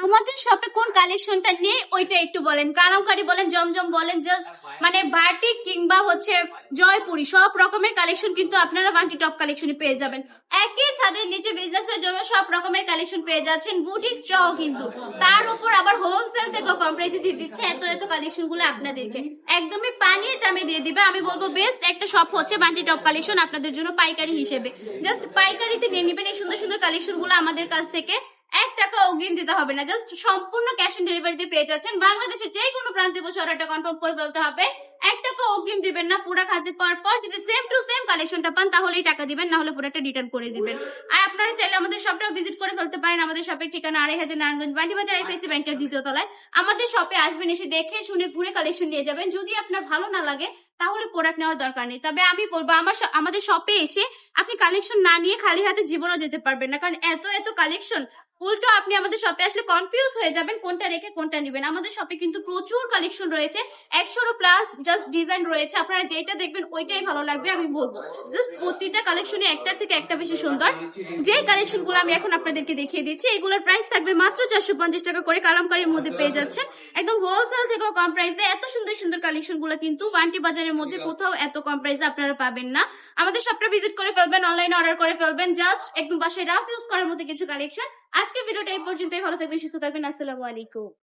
আমাদের শপে কোন কালেকশনটা নেই ওইটা একটু বলেন। কালামকারী বলেন, জমজম বলেন, জাস্ট মানে বাটিক কিংবা হচ্ছে জয়পুরি সব রকমের কালেকশন কিন্তু আপনারা বান্টি টপ কালেকশনে পেয়ে যাবেন। একই ছাদের নিচে বিজনেসের জন্য সব রকমের কালেকশন পেয়ে যাচ্ছেন, বুটিক সহ কিন্তু তার উপর আবার হোলসেল থেকে কম প্রাইসে দিয়ে দিচ্ছে এত এত কালেকশন গুলো আপনাদেরকে একদমই পানির দামে দিয়ে দিবে। আমি বলবো বেস্ট একটা শপ হচ্ছে বান্টি টপ কালেকশন আপনাদের জন্য পাইকারি হিসেবে। জাস্ট পাইকারিতে নিয়ে নেবেন এই সুন্দর সুন্দর কালেকশন গুলো আমাদের কাছ থেকে। 1 টাকা অগ্রিম দিতে হবে না, জাস্ট সম্পূর্ণ ক্যাশ অন ডেলিভারিতে পেয়ে যাচ্ছেন। বাংলাদেশের যে কোনো প্রান্তে বসে অর্ডারটা কনফার্ম করে ফেলতে হবে। 1 টাকা অগ্রিম দিবেন না, পুরো খাতে পাওয়ার পর যদি সেম টু সেম কালেকশনটা পান তাহলেই টাকা দিবেন, না হলে পুরোটা রিটার্ন করে দিবেন। আর আপনারা চাইলে আমাদের শপটাও ভিজিট করে ফেলতে পারেন। আমাদের শপের ঠিকানা 2500 নারায়ণগঞ্জ বান্টি বাজার আইপিএসসি ব্যাংকের 2য় তলায়। আমাদের শপে আসবেন, এসে দেখে শুনে ঘুরে কালেকশন নিয়ে যাবেন। যদি আপনার ভালো না লাগে তাহলে প্রোডাক্ট নেওয়ার দরকার নেই। তবে আমি বলবো আমাদের শপে এসে আপনি কালেকশন না নিয়ে খালি হাতে জীবনও যেতে পারবেন না, কারণ এত এত কালেকশন উল্টো আপনি আমাদের শপে আসলে কনফিউজ হয়ে যাবেন কোনটা রেখে কোনটা নেবেন। আমাদের শপে কিন্তু প্রচুর কালেকশন রয়েছে, 100 প্লাস জাস্ট ডিজাইন রয়েছে। আপনারা যেটা দেখবেন ওইটাই ভালো লাগবে আমি বলবো। জাস্ট প্রতিটা কালেকশনে একটার থেকে একটা বেশি সুন্দর। যে কালেকশন গুলো আমি এখন আপনাদেরকে দেখিয়ে দিচ্ছি এগুলোর প্রাইস থাকবে মাত্র 450 টাকা করে। কালামকারীর মধ্যে পেয়ে যাচ্ছেন একদম হোলসেল থেকেও কম প্রাইসে। এত সুন্দর সুন্দর কালেকশন গুলো কিন্তু বান্টি বাজারের মধ্যে কোথাও এত কম প্রাইসে আপনারা পাবেন না। আমাদের শপটা ভিজিট করে ফেলবেন, অনলাইনে অর্ডার করে ফেলবেন। জাস্ট একদম বাসায় রাফ ইউজ করার মতো কিছু কালেকশন। আজকে ভিডিওটা এই পর্যন্তই। ভালো থাকবেন, সুস্থ থাকবেন। আসসালামু আলাইকুম।